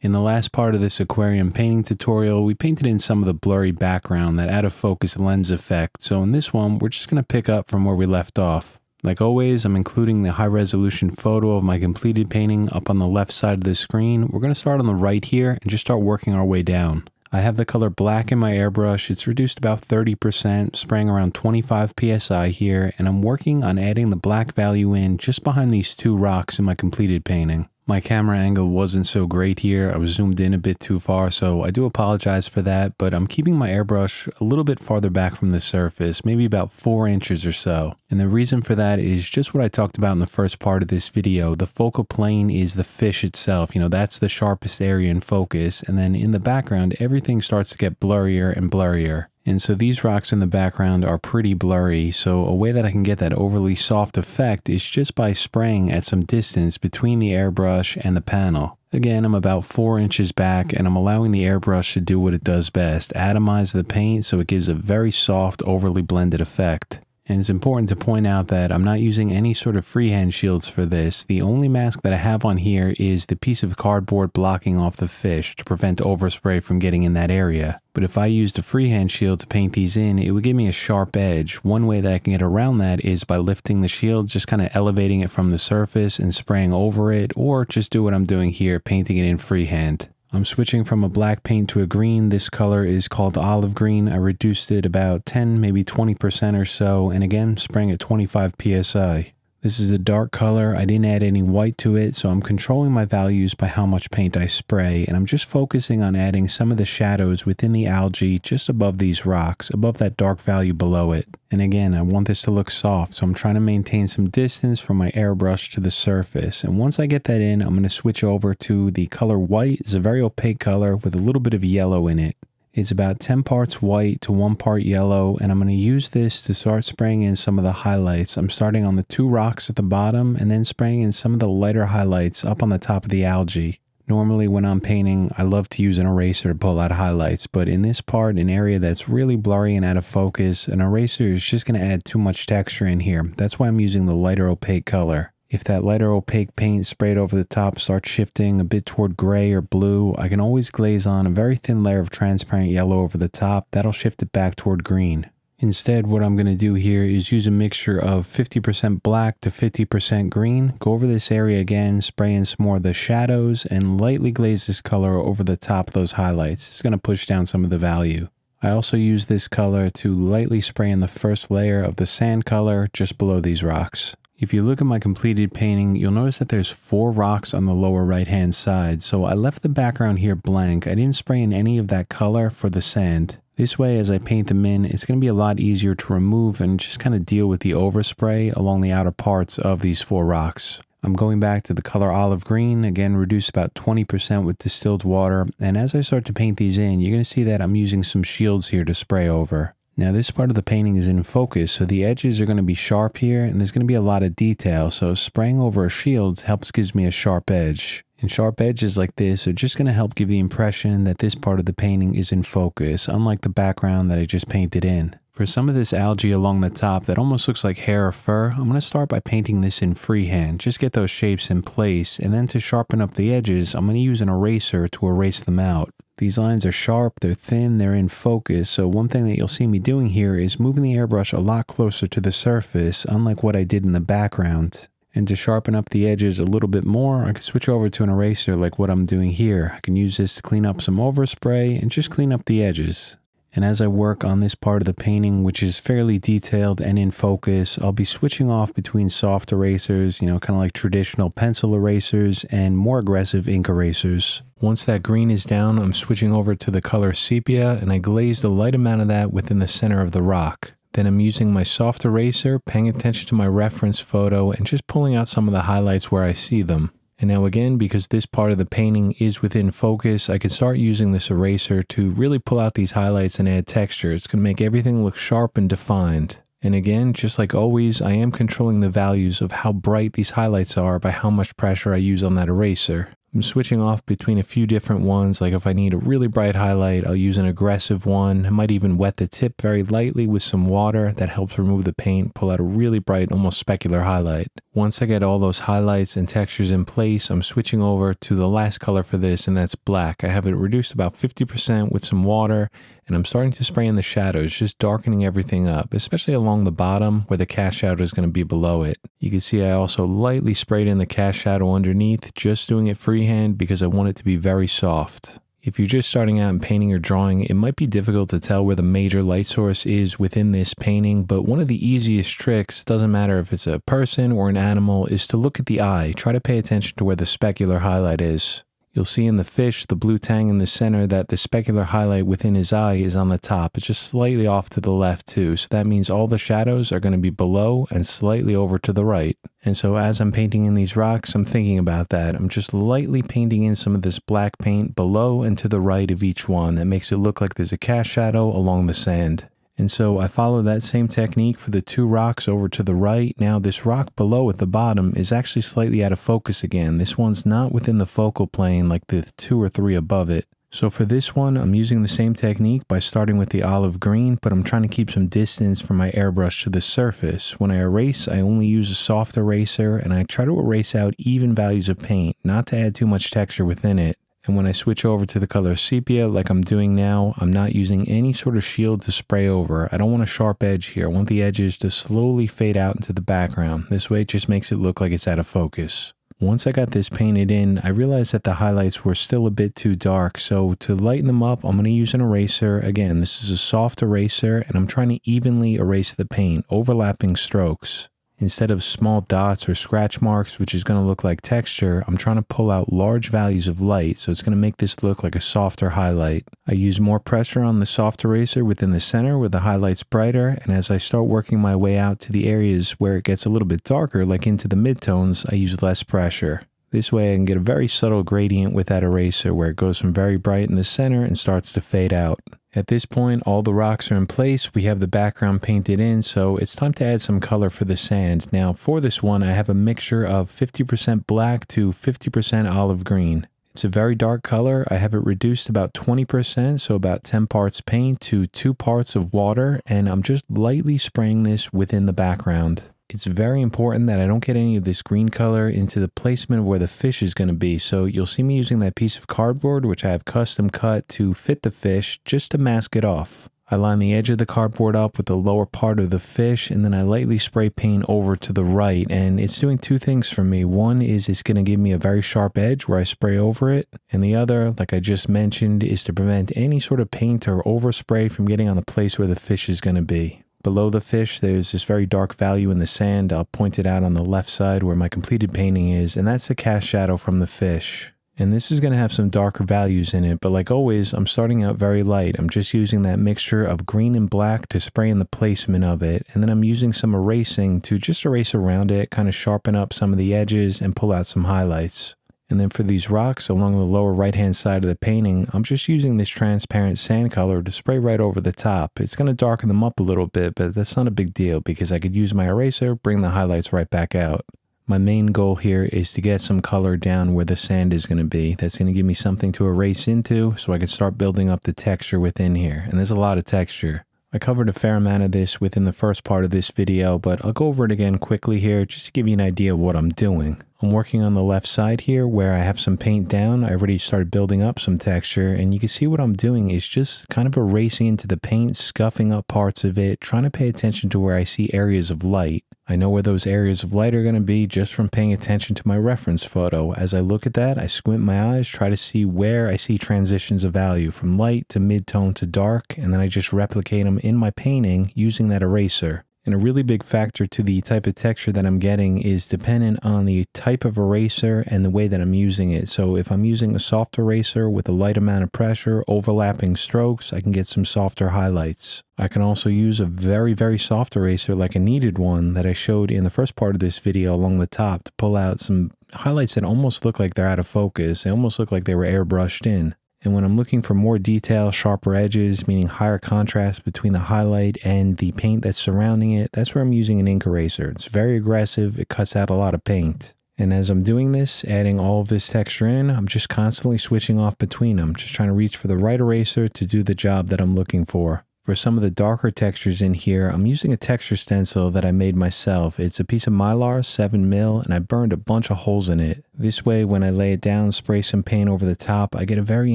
In the last part of this aquarium painting tutorial, we painted in some of the blurry background, that out of focus lens effect. So in this one, we're just going to pick up from where we left off. Like always, I'm including the high resolution photo of my completed painting up on the left side of the screen. We're going to start on the right here and just start working our way down. I have the color black in my airbrush. It's reduced about 30%, spraying around 25 psi here, and I'm working on adding the black value in just behind these two rocks in my completed painting. My camera angle wasn't so great here. I was zoomed in a bit too far, so I do apologize for that, but I'm keeping my airbrush a little bit farther back from the surface, maybe about 4 inches or so. And the reason for that is just what I talked about in the first part of this video. The focal plane is the fish itself. That's the sharpest area in focus, and then in the background, everything starts to get blurrier and blurrier. And so these rocks in the background are pretty blurry, so a way that I can get that overly soft effect is just by spraying at some distance between the airbrush and the panel. Again, I'm about 4 inches back, and I'm allowing the airbrush to do what it does best, atomize the paint so it gives a very soft, overly blended effect. And it's important to point out that I'm not using any sort of freehand shields for this. The only mask that I have on here is the piece of cardboard blocking off the fish to prevent overspray from getting in that area. But if I used a freehand shield to paint these in, it would give me a sharp edge. One way that I can get around that is by lifting the shield, just kind of elevating it from the surface and spraying over it, or just do what I'm doing here, painting it in freehand. I'm switching from a black paint to a green. This color is called olive green. I reduced it about 10, maybe 20% or so, and again, spraying at 25 psi. This is a dark color. I didn't add any white to it, so I'm controlling my values by how much paint I spray, and I'm just focusing on adding some of the shadows within the algae just above these rocks, above that dark value below it. And again, I want this to look soft, so I'm trying to maintain some distance from my airbrush to the surface. And once I get that in, I'm going to switch over to the color white. It's a very opaque color with a little bit of yellow in it. It's about 10 parts white to 1 part yellow, and I'm going to use this to start spraying in some of the highlights. I'm starting on the 2 rocks at the bottom and then spraying in some of the lighter highlights up on the top of the algae. Normally when I'm painting, I love to use an eraser to pull out highlights, but in this part, an area that's really blurry and out of focus, an eraser is just going to add too much texture in here. That's why I'm using the lighter opaque color. If that lighter opaque paint sprayed over the top starts shifting a bit toward gray or blue, I can always glaze on a very thin layer of transparent yellow over the top. That'll shift it back toward green. Instead, what I'm going to do here is use a mixture of 50% black to 50% green. Go over this area again, spray in some more of the shadows, and lightly glaze this color over the top of those highlights. It's going to push down some of the value. I also use this color to lightly spray in the first layer of the sand color just below these rocks. If you look at my completed painting, you'll notice that there's 4 rocks on the lower right hand side, so I left the background here blank. I didn't spray in any of that color for the sand. This way, as I paint them in, it's going to be a lot easier to remove and just kind of deal with the overspray along the outer parts of these 4 rocks. I'm going back to the color olive green, again reduce about 20% with distilled water, and as I start to paint these in, you're going to see that I'm using some shields here to spray over. Now this part of the painting is in focus, so the edges are going to be sharp here, and there's going to be a lot of detail, so spraying over a shield gives me a sharp edge. And sharp edges like this are just going to help give the impression that this part of the painting is in focus, unlike the background that I just painted in. For some of this algae along the top that almost looks like hair or fur, I'm going to start by painting this in freehand, just get those shapes in place, and then to sharpen up the edges, I'm going to use an eraser to erase them out. These lines are sharp, they're thin, they're in focus, so one thing that you'll see me doing here is moving the airbrush a lot closer to the surface, unlike what I did in the background. And to sharpen up the edges a little bit more, I can switch over to an eraser like what I'm doing here. I can use this to clean up some overspray and just clean up the edges. And as I work on this part of the painting, which is fairly detailed and in focus, I'll be switching off between soft erasers, kind of like traditional pencil erasers, and more aggressive ink erasers. Once that green is down, I'm switching over to the color sepia, and I glazed a light amount of that within the center of the rock. Then I'm using my soft eraser, paying attention to my reference photo, and just pulling out some of the highlights where I see them. And now again, because this part of the painting is within focus, I can start using this eraser to really pull out these highlights and add texture. It's going to make everything look sharp and defined. And again, just like always, I am controlling the values of how bright these highlights are by how much pressure I use on that eraser. I'm switching off between a few different ones. Like if I need a really bright highlight, I'll use an aggressive one. I might even wet the tip very lightly with some water. That helps remove the paint, pull out a really bright, almost specular highlight. Once I get all those highlights and textures in place, I'm switching over to the last color for this, and that's black. I have it reduced about 50% with some water, and I'm starting to spray in the shadows, just darkening everything up, especially along the bottom where the cast shadow is going to be below it. You can see I also lightly sprayed in the cast shadow underneath, just doing it freehand because I want it to be very soft. If you're just starting out in painting or drawing, it might be difficult to tell where the major light source is within this painting, but one of the easiest tricks, doesn't matter if it's a person or an animal, is to look at the eye. Try to pay attention to where the specular highlight is. You'll see in the fish, the blue Tang in the center, that the specular highlight within his eye is on the top. It's just slightly off to the left too, so that means all the shadows are going to be below and slightly over to the right. And so as I'm painting in these rocks, I'm thinking about that. I'm just lightly painting in some of this black paint below and to the right of each one. That makes it look like there's a cast shadow along the sand. And so I follow that same technique for the two rocks over to the right. Now this rock below at the bottom is actually slightly out of focus again. This one's not within the focal plane like the 2 or 3 above it. So for this one, I'm using the same technique by starting with the olive green, but I'm trying to keep some distance from my airbrush to the surface. When I erase, I only use a soft eraser, and I try to erase out even values of paint, not to add too much texture within it. And when I switch over to the color sepia, like I'm doing now, I'm not using any sort of shield to spray over. I don't want a sharp edge here. I want the edges to slowly fade out into the background. This way it just makes it look like it's out of focus. Once I got this painted in, I realized that the highlights were still a bit too dark. So to lighten them up, I'm going to use an eraser. Again, this is a soft eraser, and I'm trying to evenly erase the paint, overlapping strokes. Instead of small dots or scratch marks, which is going to look like texture, I'm trying to pull out large values of light, so it's going to make this look like a softer highlight. I use more pressure on the soft eraser within the center where the highlight's brighter, and as I start working my way out to the areas where it gets a little bit darker, like into the midtones, I use less pressure. This way I can get a very subtle gradient with that eraser where it goes from very bright in the center and starts to fade out. At this point, all the rocks are in place. We have the background painted in, so it's time to add some color for the sand. Now, for this one, I have a mixture of 50% black to 50% olive green. It's a very dark color. I have it reduced about 20%, so about 10 parts paint to 2 parts of water, and I'm just lightly spraying this within the background. It's very important that I don't get any of this green color into the placement of where the fish is going to be. So you'll see me using that piece of cardboard, which I have custom cut to fit the fish, just to mask it off. I line the edge of the cardboard up with the lower part of the fish, and then I lightly spray paint over to the right. And it's doing 2 things for me. One is it's going to give me a very sharp edge where I spray over it. And the other, like I just mentioned, is to prevent any sort of paint or overspray from getting on the place where the fish is going to be. Below the fish, there's this very dark value in the sand. I'll point it out on the left side where my completed painting is, and that's the cast shadow from the fish. And this is going to have some darker values in it, but like always, I'm starting out very light. I'm just using that mixture of green and black to spray in the placement of it, and then I'm using some erasing to just erase around it, kind of sharpen up some of the edges and pull out some highlights. And then for these rocks along the lower right-hand side of the painting, I'm just using this transparent sand color to spray right over the top. It's going to darken them up a little bit, but that's not a big deal because I could use my eraser, bring the highlights right back out. My main goal here is to get some color down where the sand is going to be. That's going to give me something to erase into so I can start building up the texture within here. And there's a lot of texture. I covered a fair amount of this within the first part of this video, but I'll go over it again quickly here just to give you an idea of what I'm doing. I'm working on the left side here where I have some paint down. I already started building up some texture, and you can see what I'm doing is just kind of erasing into the paint, scuffing up parts of it, trying to pay attention to where I see areas of light. I know where those areas of light are going to be just from paying attention to my reference photo. As I look at that, I squint my eyes, try to see where I see transitions of value from light to mid-tone to dark, and then I just replicate them in my painting using that eraser. And a really big factor to the type of texture that I'm getting is dependent on the type of eraser and the way that I'm using it. So if I'm using a soft eraser with a light amount of pressure, overlapping strokes, I can get some softer highlights. I can also use a very, very soft eraser like a kneaded one that I showed in the first part of this video along the top to pull out some highlights that almost look like they're out of focus. They almost look like they were airbrushed in. And when I'm looking for more detail, sharper edges, meaning higher contrast between the highlight and the paint that's surrounding it, that's where I'm using an ink eraser. It's very aggressive. It cuts out a lot of paint. And as I'm doing this, adding all of this texture in, I'm just constantly switching off between them, just trying to reach for the right eraser to do the job that I'm looking for. For some of the darker textures in here, I'm using a texture stencil that I made myself. It's a piece of Mylar, 7mm, and I burned a bunch of holes in it. This way, when I lay it down, spray some paint over the top, I get a very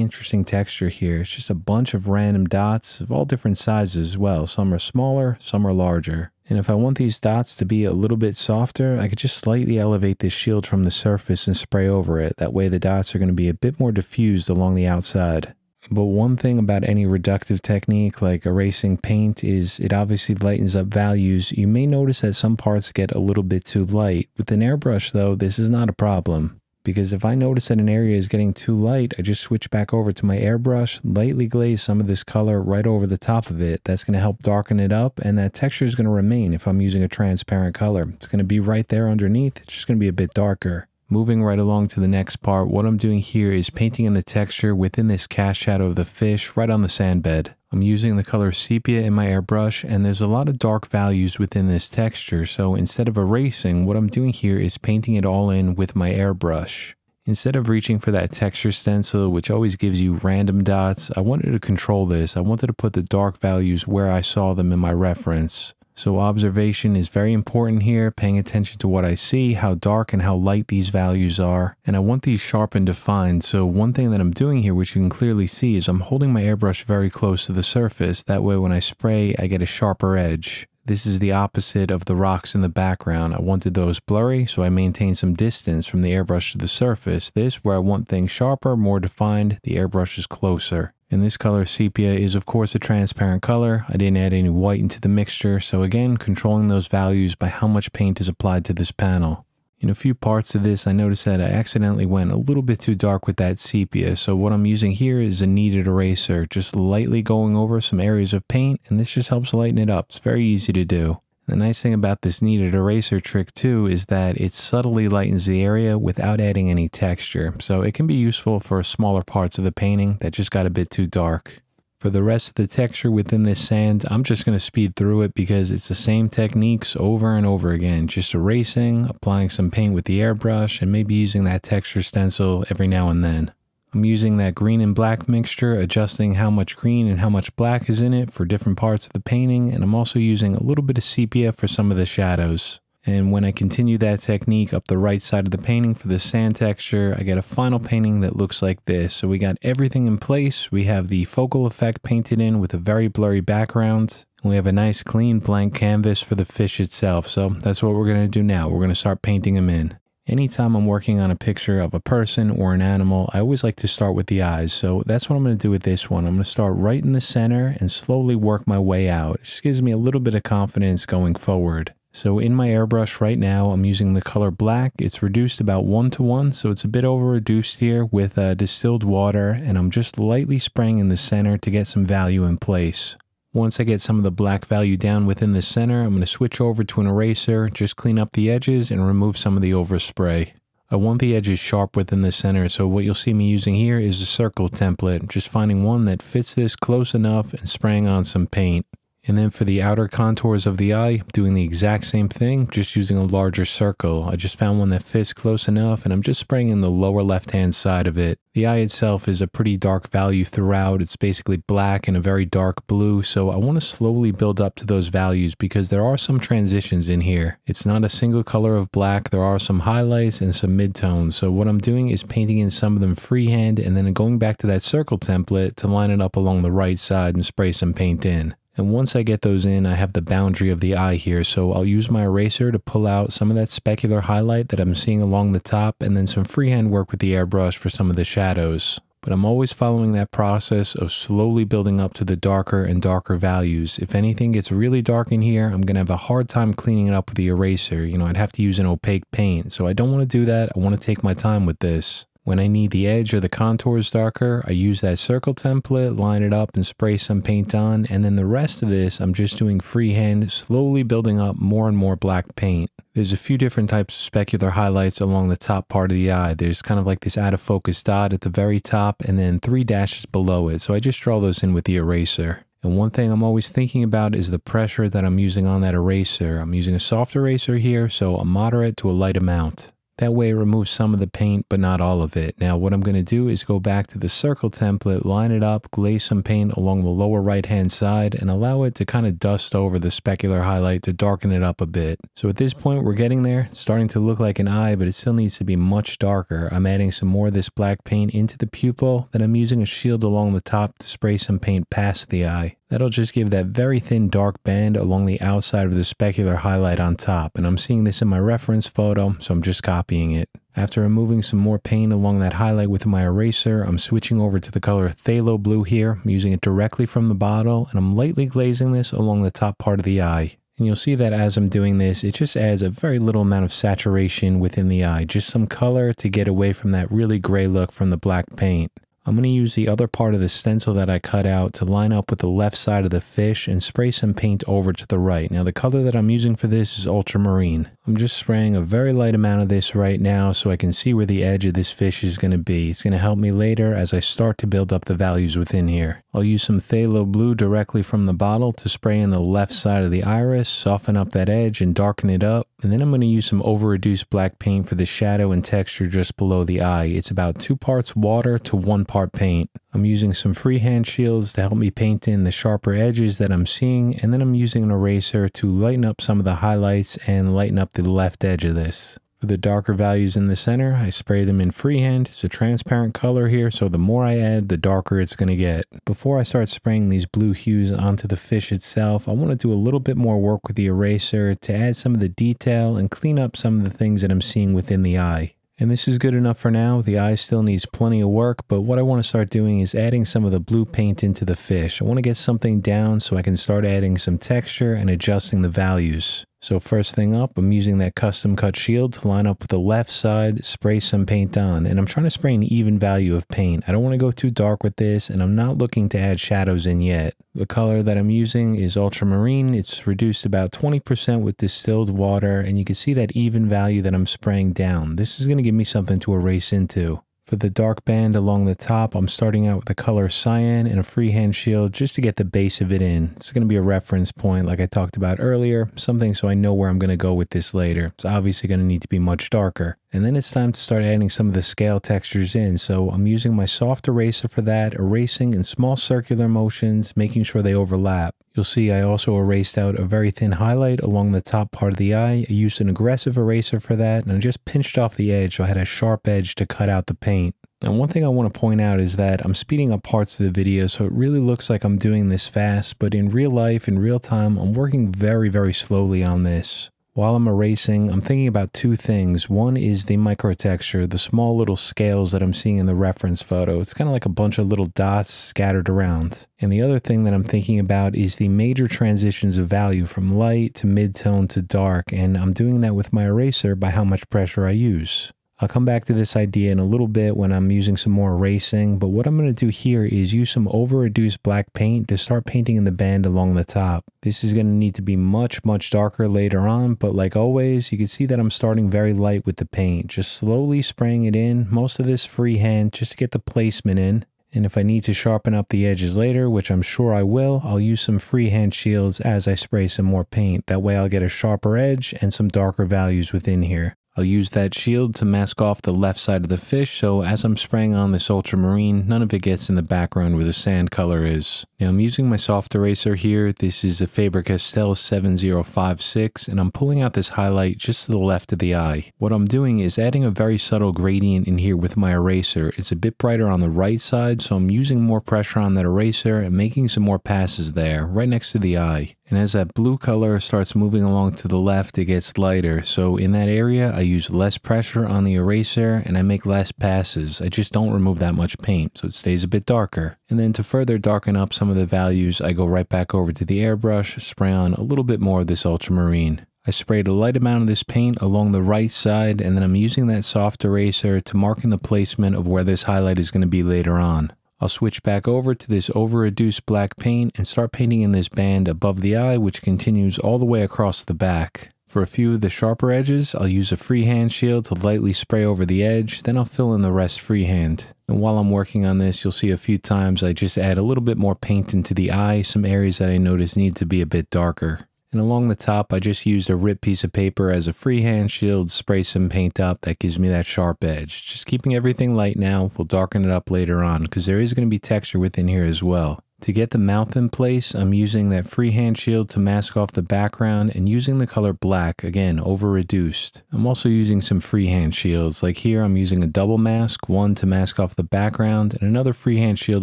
interesting texture here. It's just a bunch of random dots of all different sizes as well. Some are smaller, some are larger. And if I want these dots to be a little bit softer, I could just slightly elevate this shield from the surface and spray over it. That way the dots are going to be a bit more diffused along the outside. But one thing about any reductive technique like erasing paint is it obviously lightens up values. You may notice that some parts get a little bit too light. With an airbrush though, this is not a problem. Because if I notice that an area is getting too light, I just switch back over to my airbrush, lightly glaze some of this color right over the top of it. That's going to help darken it up, and that texture is going to remain if I'm using a transparent color. It's going to be right there underneath. It's just going to be a bit darker. Moving right along to the next part, what I'm doing here is painting in the texture within this cast shadow of the fish right on the sand bed. I'm using the color sepia in my airbrush, and there's a lot of dark values within this texture, so instead of erasing, what I'm doing here is painting it all in with my airbrush. Instead of reaching for that texture stencil, which always gives you random dots, I wanted to control this. I wanted to put the dark values where I saw them in my reference. So observation is very important here, paying attention to what I see, how dark and how light these values are. And I want these sharp and defined. So one thing that I'm doing here, which you can clearly see, is I'm holding my airbrush very close to the surface. That way when I spray, I get a sharper edge. This is the opposite of the rocks in the background. I wanted those blurry, so I maintained some distance from the airbrush to the surface. This, where I want things sharper, more defined, the airbrush is closer. And this color sepia is of course a transparent color. I didn't add any white into the mixture, so again, controlling those values by how much paint is applied to this panel. In a few parts of this, I noticed that I accidentally went a little bit too dark with that sepia, so what I'm using here is a kneaded eraser, just lightly going over some areas of paint, and this just helps lighten it up. It's very easy to do. The nice thing about this kneaded eraser trick too is that it subtly lightens the area without adding any texture, so it can be useful for smaller parts of the painting that just got a bit too dark. For the rest of the texture within this sand, I'm just going to speed through it because it's the same techniques over and over again, just erasing, applying some paint with the airbrush, and maybe using that texture stencil every now and then. I'm using that green and black mixture, adjusting how much green and how much black is in it for different parts of the painting, and I'm also using a little bit of sepia for some of the shadows. And when I continue that technique up the right side of the painting for the sand texture, I get a final painting that looks like this. So we got everything in place. We have the focal effect painted in with a very blurry background. And we have a nice clean blank canvas for the fish itself. So that's what we're going to do now. We're going to start painting them in. Anytime I'm working on a picture of a person or an animal, I always like to start with the eyes. So that's what I'm going to do with this one. I'm going to start right in the center and slowly work my way out. It just gives me a little bit of confidence going forward. So in my airbrush right now, I'm using the color black. It's reduced about 1:1, so it's a bit over reduced here with distilled water, and I'm just lightly spraying in the center to get some value in place. Once I get some of the black value down within the center, I'm going to switch over to an eraser, just clean up the edges and remove some of the overspray. I want the edges sharp within the center, so what you'll see me using here is a circle template, just finding one that fits this close enough and spraying on some paint. And then for the outer contours of the eye, doing the exact same thing, just using a larger circle. I just found one that fits close enough, and I'm just spraying in the lower left-hand side of it. The eye itself is a pretty dark value throughout. It's basically black and a very dark blue, so I want to slowly build up to those values because there are some transitions in here. It's not a single color of black. There are some highlights and some midtones, so what I'm doing is painting in some of them freehand and then going back to that circle template to line it up along the right side and spray some paint in. And once I get those in, I have the boundary of the eye here, so I'll use my eraser to pull out some of that specular highlight that I'm seeing along the top, and then some freehand work with the airbrush for some of the shadows. But I'm always following that process of slowly building up to the darker and darker values. If anything gets really dark in here, I'm going to have a hard time cleaning it up with the eraser. I'd have to use an opaque paint, so I don't want to do that. I want to take my time with this. When I need the edge or the contours darker, I use that circle template, line it up and spray some paint on, and then the rest of this I'm just doing freehand, slowly building up more and more black paint. There's a few different types of specular highlights along the top part of the eye. There's kind of like this out of focus dot at the very top and then 3 dashes below it, so I just draw those in with the eraser. And one thing I'm always thinking about is the pressure that I'm using on that eraser. I'm using a soft eraser here, so a moderate to a light amount. That way it removes some of the paint, but not all of it. Now what I'm going to do is go back to the circle template, line it up, glaze some paint along the lower right hand side, and allow it to kind of dust over the specular highlight to darken it up a bit. So at this point we're getting there. It's starting to look like an eye, but it still needs to be much darker. I'm adding some more of this black paint into the pupil, then I'm using a shield along the top to spray some paint past the eye. That'll just give that very thin dark band along the outside of the specular highlight on top, and I'm seeing this in my reference photo, so I'm just copying it. After removing some more paint along that highlight with my eraser, I'm switching over to the color Phthalo Blue here. I'm using it directly from the bottle, and I'm lightly glazing this along the top part of the eye. And you'll see that as I'm doing this, it just adds a very little amount of saturation within the eye, just some color to get away from that really gray look from the black paint. I'm going to use the other part of the stencil that I cut out to line up with the left side of the fish and spray some paint over to the right. Now the color that I'm using for this is ultramarine. I'm just spraying a very light amount of this right now so I can see where the edge of this fish is going to be. It's going to help me later as I start to build up the values within here. I'll use some phthalo blue directly from the bottle to spray in the left side of the iris, soften up that edge and darken it up. And then I'm going to use some over-reduced black paint for the shadow and texture just below the eye. It's about 2 parts water to 1 part paint. I'm using some freehand shields to help me paint in the sharper edges that I'm seeing, and then I'm using an eraser to lighten up some of the highlights and lighten up the left edge of this. For the darker values in the center, I spray them in freehand. It's a transparent color here, so the more I add, the darker it's going to get. Before I start spraying these blue hues onto the fish itself, I want to do a little bit more work with the eraser to add some of the detail and clean up some of the things that I'm seeing within the eye. And this is good enough for now. The eye still needs plenty of work, but what I want to start doing is adding some of the blue paint into the fish. I want to get something down so I can start adding some texture and adjusting the values. So first thing up, I'm using that custom cut shield to line up with the left side, spray some paint on, and I'm trying to spray an even value of paint. I don't want to go too dark with this, and I'm not looking to add shadows in yet. The color that I'm using is ultramarine. It's reduced about 20% with distilled water, and you can see that even value that I'm spraying down. This is going to give me something to erase into. For the dark band along the top, I'm starting out with the color cyan and a freehand shield just to get the base of it in. It's going to be a reference point like I talked about earlier, something so I know where I'm going to go with this later. It's obviously going to need to be much darker. And then it's time to start adding some of the scale textures in. So I'm using my soft eraser for that, erasing in small circular motions, making sure they overlap. You'll see I also erased out a very thin highlight along the top part of the eye. I used an aggressive eraser for that, and I just pinched off the edge so I had a sharp edge to cut out the paint. Now one thing I want to point out is that I'm speeding up parts of the video so it really looks like I'm doing this fast, but in real life, in real time, I'm working very, very slowly on this. While I'm erasing, I'm thinking about 2 things. One is the microtexture, the small little scales that I'm seeing in the reference photo. It's kind of like a bunch of little dots scattered around. And the other thing that I'm thinking about is the major transitions of value from light to mid-tone to dark, and I'm doing that with my eraser by how much pressure I use. I'll come back to this idea in a little bit when I'm using some more erasing, but what I'm going to do here is use some over-reduced black paint to start painting in the band along the top. This is going to need to be much, much darker later on, but like always, you can see that I'm starting very light with the paint, just slowly spraying it in, most of this freehand just to get the placement in. And if I need to sharpen up the edges later, which I'm sure I will, I'll use some freehand shields as I spray some more paint. That way I'll get a sharper edge and some darker values within here. I'll use that shield to mask off the left side of the fish, so as I'm spraying on this ultramarine, none of it gets in the background where the sand color is. Now I'm using my soft eraser here. This is a Faber-Castell 7056, and I'm pulling out this highlight just to the left of the eye. What I'm doing is adding a very subtle gradient in here with my eraser. It's a bit brighter on the right side, so I'm using more pressure on that eraser and making some more passes there, right next to the eye. And as that blue color starts moving along to the left, it gets lighter. So in that area, I use less pressure on the eraser and I make less passes. I just don't remove that much paint, so it stays a bit darker. And then to further darken up some of the values, I go right back over to the airbrush, spray on a little bit more of this ultramarine. I sprayed a light amount of this paint along the right side, and then I'm using that soft eraser to mark in the placement of where this highlight is going to be later on. I'll switch back over to this over-reduced black paint and start painting in this band above the eye, which continues all the way across the back. For a few of the sharper edges, I'll use a freehand shield to lightly spray over the edge, then I'll fill in the rest freehand. And while I'm working on this, you'll see a few times I just add a little bit more paint into the eye, some areas that I notice need to be a bit darker. And along the top, I just used a ripped piece of paper as a freehand shield, spray some paint up. That gives me that sharp edge. Just keeping everything light now. We'll darken it up later on because there is going to be texture within here as well. To get the mouth in place, I'm using that freehand shield to mask off the background and using the color black, again, over reduced. I'm also using some freehand shields. Like here, I'm using a double mask, one to mask off the background and another freehand shield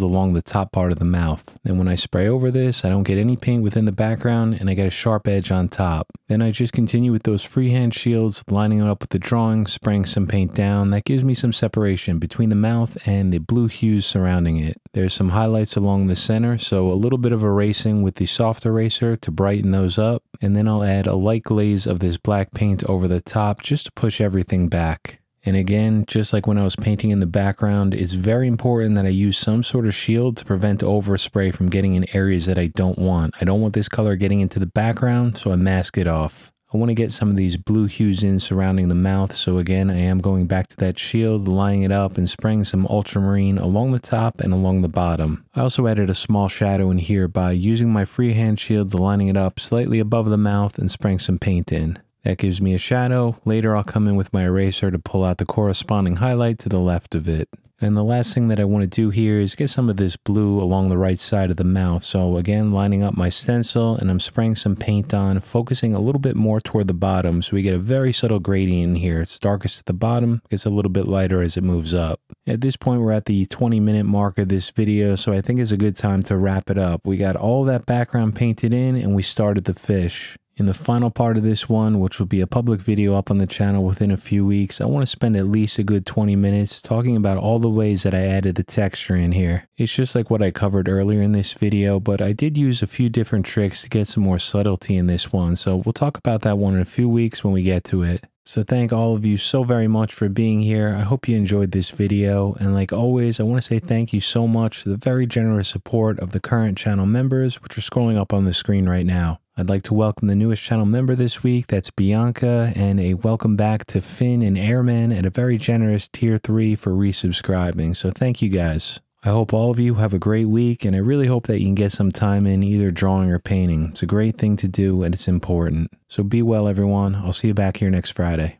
along the top part of the mouth. Then when I spray over this, I don't get any paint within the background and I get a sharp edge on top. Then I just continue with those freehand shields, lining it up with the drawing, spraying some paint down. That gives me some separation between the mouth and the blue hues surrounding it. There's some highlights along the center, so a little bit of erasing with the soft eraser to brighten those up. And then I'll add a light glaze of this black paint over the top just to push everything back. And again, just like when I was painting in the background, it's very important that I use some sort of shield to prevent overspray from getting in areas that I don't want. I don't want this color getting into the background, so I mask it off. I want to get some of these blue hues in surrounding the mouth, so again, I am going back to that shield, lining it up and spraying some ultramarine along the top and along the bottom. I also added a small shadow in here by using my freehand shield, lining it up slightly above the mouth and spraying some paint in. That gives me a shadow. Later I'll come in with my eraser to pull out the corresponding highlight to the left of it. And the last thing that I want to do here is get some of this blue along the right side of the mouth. So again, lining up my stencil and I'm spraying some paint on, focusing a little bit more toward the bottom. So we get a very subtle gradient in here. It's darkest at the bottom, gets a little bit lighter as it moves up. At this point, we're at the 20-minute mark of this video, so I think it's a good time to wrap it up. We got all that background painted in and we started the fish. In the final part of this one, which will be a public video up on the channel within a few weeks, I want to spend at least a good 20 minutes talking about all the ways that I added the texture in here. It's just like what I covered earlier in this video, but I did use a few different tricks to get some more subtlety in this one, so we'll talk about that one in a few weeks when we get to it. So thank all of you so very much for being here. I hope you enjoyed this video, and like always, I want to say thank you so much for the very generous support of the current channel members, which are scrolling up on the screen right now. I'd like to welcome the newest channel member this week, that's Bianca, and a welcome back to Finn and Airman at a very generous tier 3 for resubscribing. So thank you guys. I hope all of you have a great week, and I really hope that you can get some time in either drawing or painting. It's a great thing to do and it's important. So be well, everyone. I'll see you back here next Friday.